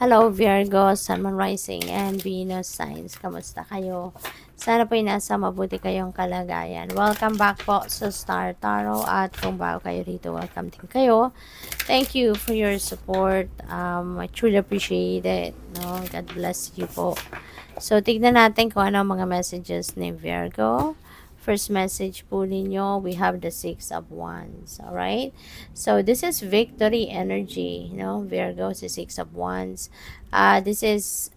Hello Virgo, Sun, Moon Rising, and Venus signs. Kamusta kayo? Sana po nasa mabuti kayong kalagayan. Welcome back po sa Star Tarot at kung bago kayo rito, welcome din kayo. Thank you for your support. I truly appreciate it. No? God bless you po. So, tignan natin kung ano ang mga messages ni Virgo. First message po ninyo, we have the Six of Wands. Alright? So, this is victory energy. Virgo, si Six of Wands. This is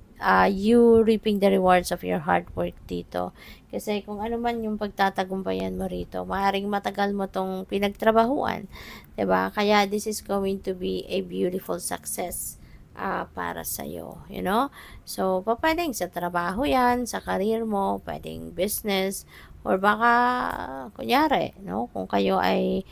you reaping the rewards of your hard work dito. Kasi kung ano man yung pagtatagumpayan mo rito, maaaring matagal mo tong pinagtrabahuan. 'Di ba? Kaya this is going to be a beautiful success para sa'yo, So, pwedeng sa trabaho yan, sa career mo, pwedeng business, or baka, kunyari, kung kayo ay,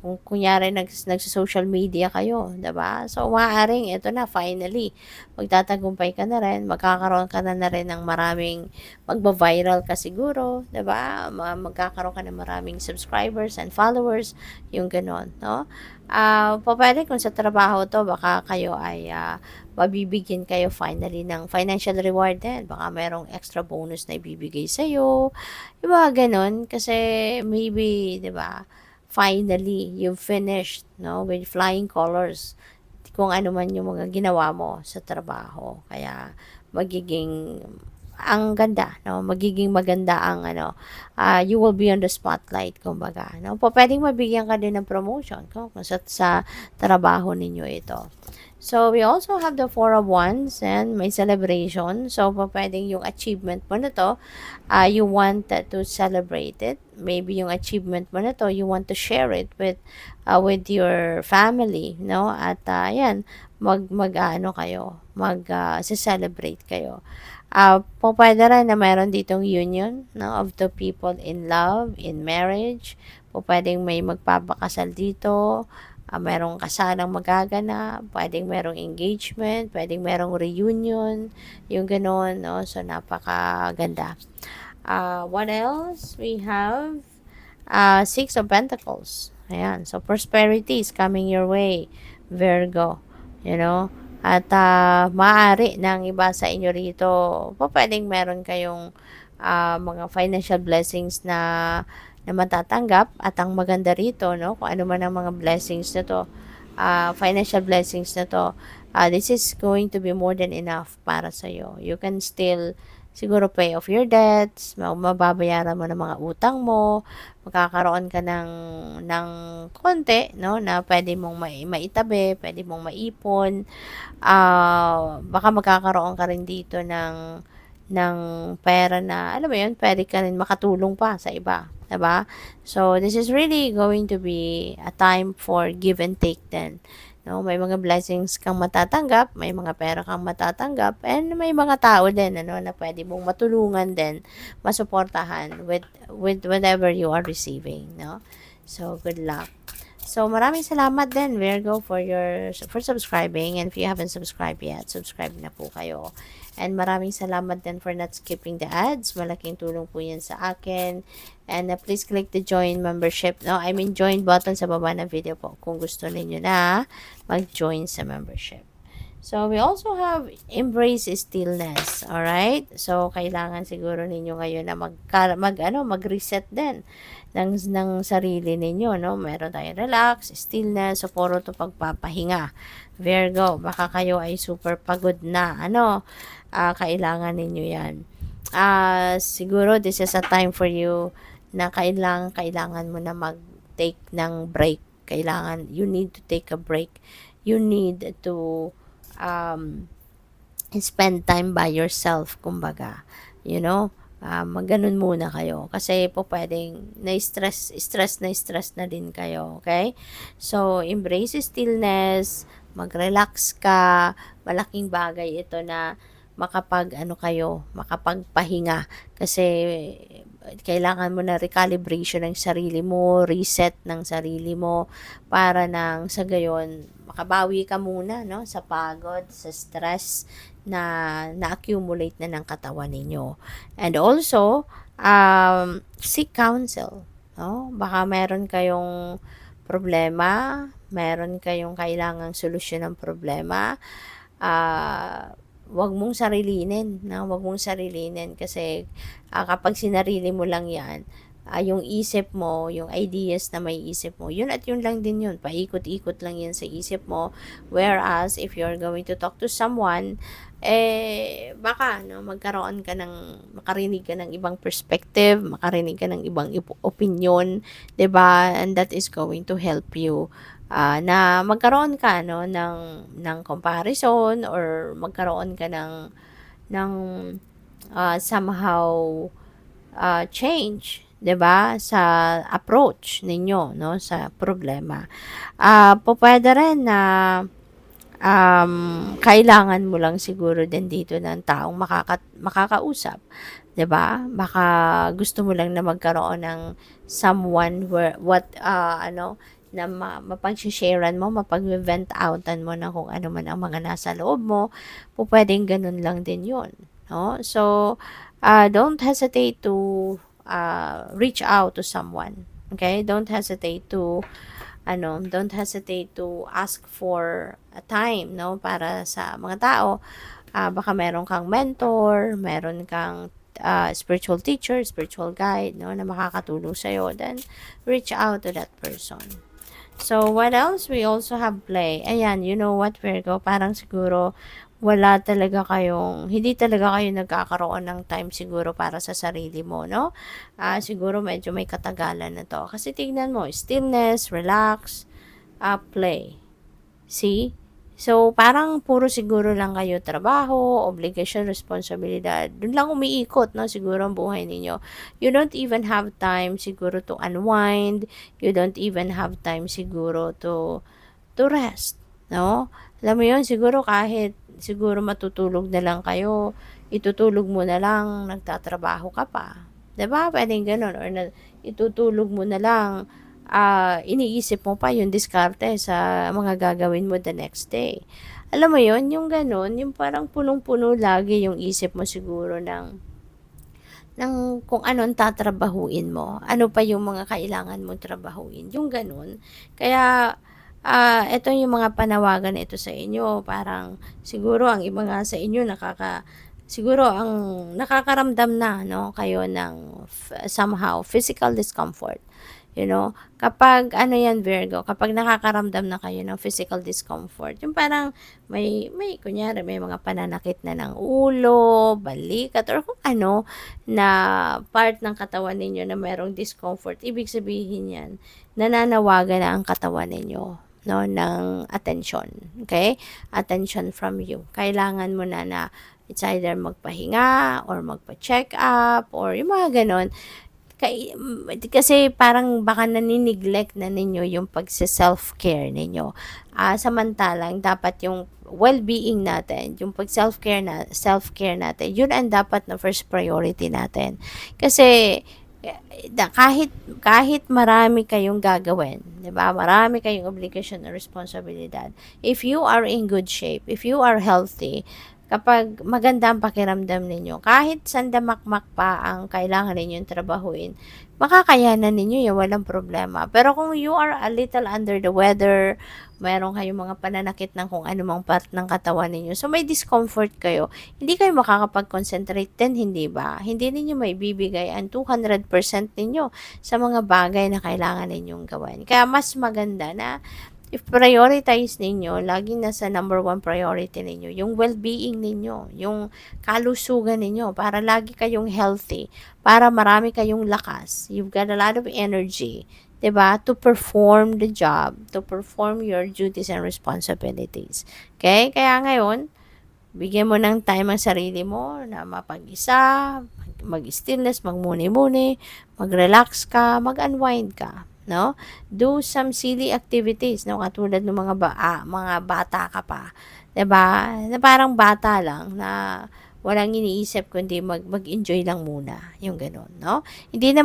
kung kunyari nagsa-social media kayo, 'di ba? So, maaaring ito na, finally, magtatagumpay ka na rin, magkakaroon ka na rin ng maraming, magba-viral ka siguro, 'di ba? Magkakaroon ka ng maraming subscribers and followers, yung gano'n, no? Pupuwede kung sa trabaho 'to baka kayo ay, mabibigyan kayo finally ng financial reward din. Baka merong extra bonus na ibibigay sa'yo, yung mga gano'n. Kasi maybe, 'di ba, finally you've finished, with flying colors kung ano man yung mga ginawa mo sa trabaho. Kaya magiging ang ganda, magiging maganda ang you will be on the spotlight, kumbaga, pupuwedeng mabigyan ka din ng promotion kung sa trabaho ninyo ito. So, we also have the Four of Wands and may celebration. So, pupuwedeng yung achievement mo na 'to, you want to celebrate it. Maybe yung achievement mo na 'to, you want to share it with your family, at, ayan, mag-aano kayo, se-celebrate kayo. Pupuwede rin na meron ditong union, of the people in love, in marriage. Pupuwedeng may magpapakasal dito, merong kasalang magaganap, puwedeng merong engagement, puwedeng merong reunion, yung gano'n, no? So, napakaganda. What else? We have Six of Pentacles. Ayan. So, prosperity is coming your way, Virgo. At maaari ng iba sa inyo rito, pwedeng meron kayong mga financial blessings na matatanggap. At ang maganda rito, kung ano man ang mga blessings na to, financial blessings na to, this is going to be more than enough para sa'yo. You can still siguro pay off your debts, mababayaran mo ng mga utang mo, magkakaroon ka ng konti, na pwede mong maitabi, pwede mong maipon. Baka magkakaroon ka rin dito ng pera na, alam mo yun, pwede ka rin makatulong pa sa iba. Diba? So, this is really going to be a time for give and take then. May mga blessings kang matatanggap, may mga pera kang matatanggap, and may mga tao din, na pwede mong matulungan din, masuportahan with whatever you are receiving, So, good luck. So, maraming salamat din, Virgo, for subscribing. And if you haven't subscribed yet, subscribe na po kayo. And maraming salamat din for not skipping the ads. Malaking tulong po yan sa akin. And please click the join membership. Join button sa baba ng video po kung gusto ninyo na mag-join sa membership. So, we also have embrace stillness. Alright? So, kailangan siguro ninyo ngayon na mag-reset din ng sarili ninyo, Meron tayong relax, stillness, so puro to pagpapahinga. Virgo, baka kayo ay super pagod na, kailangan ninyo yan. Siguro, this is a time for you na kailangan mo na mag-take ng break. You need to take a break. You need to spend time by yourself, kumbaga, magganon muna kayo kasi po pwedeng stress na din kayo, okay? So, embrace stillness, mag-relax ka, malaking bagay ito na makapagpahinga kasi kailangan mo na recalibration ng sarili mo, reset ng sarili mo para nang sa gayon makabawi ka muna, sa pagod, sa stress na-accumulate na ng katawan ninyo. And also, seek counsel, Baka meron kayong problema, meron kayong kailangang solusyon ng problema, wag mong sarilinin, no? Wag mong sarilinin kasi kapag sinarili mo lang 'yan, yung isip mo, yung ideas na may isip mo, yun at yun lang din yun. Paikot-ikot lang yan sa isip mo. Whereas, if you're going to talk to someone, baka, no, makarinig ka ng ibang perspective, makarinig ka ng ibang opinion, 'di ba? And that is going to help you na magkaroon ka, no, ng comparison or magkaroon ka ng somehow change, 'di ba, sa approach ninyo, no, sa problema. Pupuwede rin na kailangan mo lang siguro din dito ng taong makakausap, 'di ba? Baka gusto mo lang na magkaroon ng someone where na mapag-shi-sharean mo, mapag-vent outan mo na kung ano man ang mga nasa loob mo, pupuwedeng gano'n lang din 'yun, no? So, don't hesitate to reach out to someone, okay? Don't hesitate to ask for a time, no, para sa mga tao. Baka meron kang mentor, meron kang spiritual teacher, spiritual guide, no, na makakatulong sa'yo, then reach out to that person. So, what else? We also have play. Ayan, you know what, Virgo? Parang siguro hindi talaga kayo nagkakaroon ng time siguro para sa sarili mo, no? Siguro medyo may katagalan na to. Kasi tignan mo, stillness, relax, play. See? So, parang puro siguro lang kayo trabaho, obligation, responsibilidad. Doon lang umiikot, no? Siguro ang buhay ninyo. You don't even have time siguro to unwind. You don't even have time siguro to rest, no? Alam mo yun, siguro matutulog na lang kayo, itutulog mo na lang, nagtatrabaho ka pa. 'Di ba? Pwedeng ganun. Or itutulog mo na lang, iniisip mo pa yung diskarte sa mga gagawin mo the next day. Alam mo yon, yung ganun, yung parang punong-puno lagi yung isip mo siguro ng kung anong tatrabahuin mo. Ano pa yung mga kailangan mong trabahuin. Yung ganun. Kaya, ito yung mga panawagan na ito sa inyo. Parang, siguro, ang iba nga sa inyo, siguro, ang nakakaramdam na, no, kayo ng somehow physical discomfort. You know, kapag ano yan, Virgo, kapag nakakaramdam na kayo ng physical discomfort, yung parang kunyari, may mga pananakit na ng ulo, balikat, or kung ano, na part ng katawan ninyo na merong discomfort, ibig sabihin yan, nananawagan na ang katawan ninyo, no, ng attention. Okay? Attention from you. Kailangan mo na it's either magpahinga or magpa-check up or yung mga ganon. Kasi parang baka nani-neglect na ninyo yung pagse-self-care ninyo. Samantalang dapat yung well-being natin, yung self-care natin, yun ang dapat na first priority natin. Kasi kahit marami kayong gagawin, 'di ba? Marami kayong obligation at responsibilidad. If you are in good shape, if you are healthy, kapag maganda ang pakiramdam ninyo, kahit sandamakmak pa ang kailangan ninyong trabahuin, makakayanan ninyo yan, walang problema. Pero kung you are a little under the weather, mayroon kayong mga pananakit ng kung anumang part ng katawan ninyo, so may discomfort kayo, hindi kayo makakapag-concentrate din, hindi ba? Hindi ninyo may bibigay ang 200% ninyo sa mga bagay na kailangan ninyong gawin. Kaya mas maganda na if prioritize ninyo, laging nasa number one priority ninyo, yung well-being ninyo, yung kalusugan ninyo, para lagi kayong healthy, para marami kayong lakas, you've got a lot of energy, 'di ba, to perform the job, to perform your duties and responsibilities. Okay? Kaya ngayon, bigyan mo ng time ang sarili mo na mapag-isa, mag-stillness, magmuni-muni, mag-relax ka, mag-unwind ka, no? Do some silly activities, no? Katulad ng mga bata ka pa, 'di ba? Na parang bata lang na walang iniisip kundi mag-enjoy lang muna, yung gano'n, no? Hindi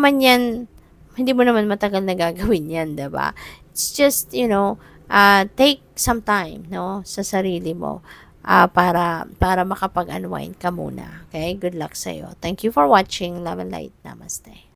mo naman matagal na gagawin 'yan, 'di ba? It's just, take some time, no, sa sarili mo. Para makapag-unwind ka muna. Okay? Good luck sa'yo. Thank you for watching. Love and light. Namaste.